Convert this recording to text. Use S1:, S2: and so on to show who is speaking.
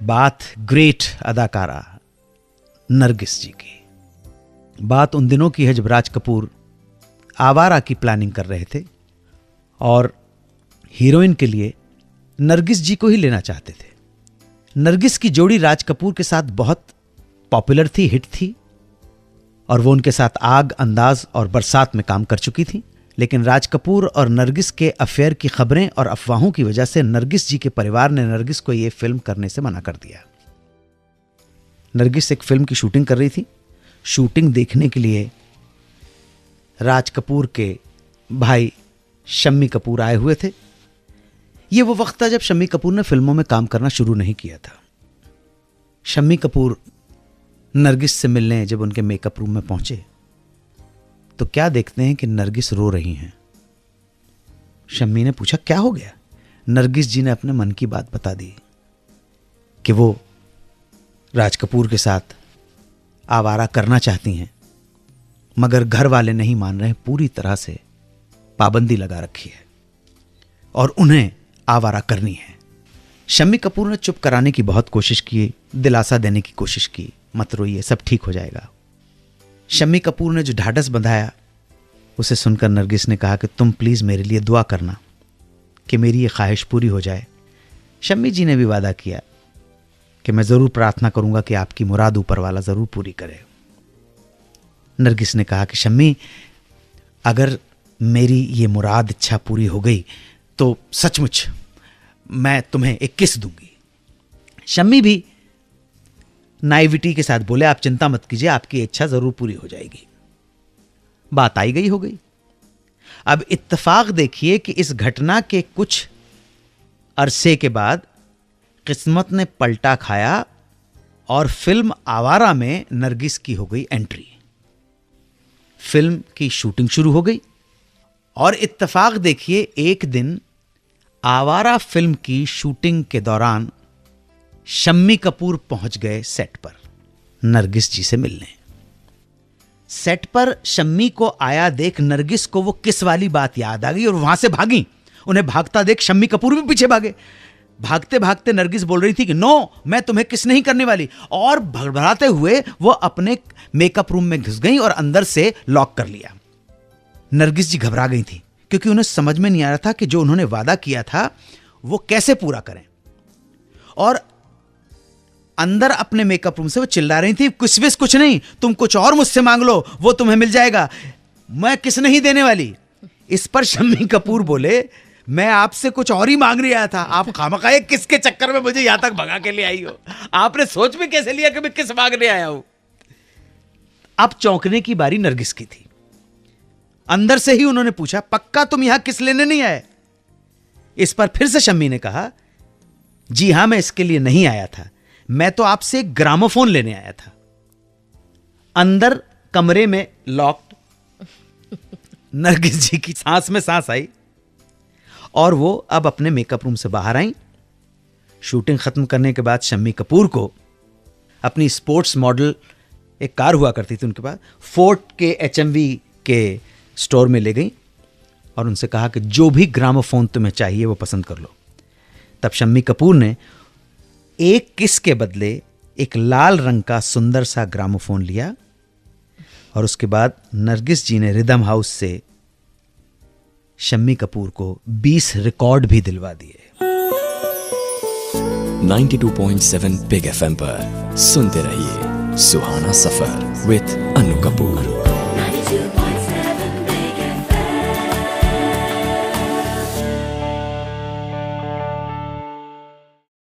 S1: बात ग्रेट अदाकारा नरगिस जी की। बात उन दिनों की है जब राज कपूर आवारा की प्लानिंग कर रहे थे और हीरोइन के लिए नरगिस जी को ही लेना चाहते थे। नरगिस की जोड़ी राज कपूर के साथ बहुत पॉपुलर थी, हिट थी, और वो उनके साथ आग, अंदाज और बरसात में काम कर चुकी थी। लेकिन राज कपूर और नरगिस के अफेयर की खबरें और अफवाहों की वजह से नरगिस जी के परिवार ने नरगिस को यह फिल्म करने से मना कर दिया। नरगिस एक फिल्म की शूटिंग कर रही थी। शूटिंग देखने के लिए राज कपूर के भाई शम्मी कपूर आए हुए थे। यह वो वक्त था जब शम्मी कपूर ने फिल्मों में काम करना शुरू नहीं किया था। शम्मी कपूर नरगिस से मिलने जब उनके मेकअप रूम में पहुंचे तो क्या देखते हैं कि नरगिस रो रही हैं। शम्मी ने पूछा क्या हो गया। नरगिस जी ने अपने मन की बात बता दी कि वो राज कपूर के साथ आवारा करना चाहती हैं, मगर घर वाले नहीं मान रहे, पूरी तरह से पाबंदी लगा रखी है और उन्हें आवारा करनी है। शम्मी कपूर ने चुप कराने की बहुत कोशिश की, दिलासा देने की कोशिश की, मत रोइए, सब ठीक हो जाएगा। शम्मी कपूर ने जो ढाढ़स बंधाया उसे सुनकर नरगिस ने कहा कि तुम प्लीज मेरे लिए दुआ करना कि मेरी ये ख्वाहिश पूरी हो जाए। शम्मी जी ने भी वादा किया कि मैं जरूर प्रार्थना करूंगा कि आपकी मुराद ऊपर वाला जरूर पूरी करे। नरगिस ने कहा कि शम्मी, अगर मेरी ये मुराद इच्छा पूरी हो गई तो सचमुच मैं तुम्हें एक किस दूंगी। शम्मी भी नाइविटी के साथ बोले, आप चिंता मत कीजिए, आपकी इच्छा जरूर पूरी हो जाएगी। बात आई गई हो गई। अब इत्तेफाक देखिए कि इस घटना के कुछ अरसे के बाद किस्मत ने पलटा खाया और फिल्म आवारा में नरगिस की हो गई एंट्री। फिल्म की शूटिंग शुरू हो गई और इत्तेफाक देखिए, एक दिन आवारा फिल्म की शूटिंग के दौरान शम्मी कपूर पहुंच गए सेट पर नरगिस जी से मिलने। सेट पर शम्मी को आया देख नरगिस को वो किस वाली बात याद आ गई और वहां से भागी। उन्हें भागता देख शम्मी कपूर भी पीछे भागे। भागते भागते नरगिस बोल रही थी कि नो, मैं तुम्हें किस नहीं करने वाली, और भड़बड़ाते हुए वो अपने मेकअप रूम में घुस गई और अंदर से लॉक कर लिया। नरगिस जी घबरा गई थी क्योंकि उन्हें समझ में नहीं आ रहा था कि जो उन्होंने वादा किया था वो कैसे पूरा करें। और अंदर अपने मेकअप रूम से वो चिल्ला रही थी, कुछ नहीं, तुम कुछ और मुझसे मांग लो, वो तुम्हें मिल जाएगा, मैं किस नहीं देने वाली। इस पर शम्मी कपूर बोले, मैं आपसे कुछ और ही मांग रहा था, आप खामखाए किसके चक्कर में मुझे यहां तक भगा के ले आई हो, आपने सोच भी कैसे लिया कि मैं किस मांगने आया हूं। अब चौंकने की बारी नरगिस की थी। अंदर से ही उन्होंने पूछा, पक्का तुम यहां किस लेने नहीं आए। इस पर फिर से शम्मी ने कहा, जी हां, मैं इसके लिए नहीं आया था, मैं तो आपसे एक ग्रामोफोन लेने आया था। अंदर कमरे में लॉक्ड नरगिस जी की सांस में सांस आई और वो अब अपने मेकअप रूम से बाहर आई। शूटिंग खत्म करने के बाद शम्मी कपूर को अपनी स्पोर्ट्स मॉडल एक कार हुआ करती थी उनके पास, फोर्ट के HMV के स्टोर में ले गई और उनसे कहा कि जो भी ग्रामोफोन तुम्हें चाहिए वो पसंद कर लो। तब शम्मी कपूर ने एक किस के बदले एक लाल रंग का सुंदर सा ग्रामोफोन लिया और उसके बाद नरगिस जी ने रिदम हाउस से शम्मी कपूर को 20 रिकॉर्ड भी दिलवा दिए।
S2: 92.7 बिग FM पर सुनते रहिए सुहाना सफर विद अनु कपूर।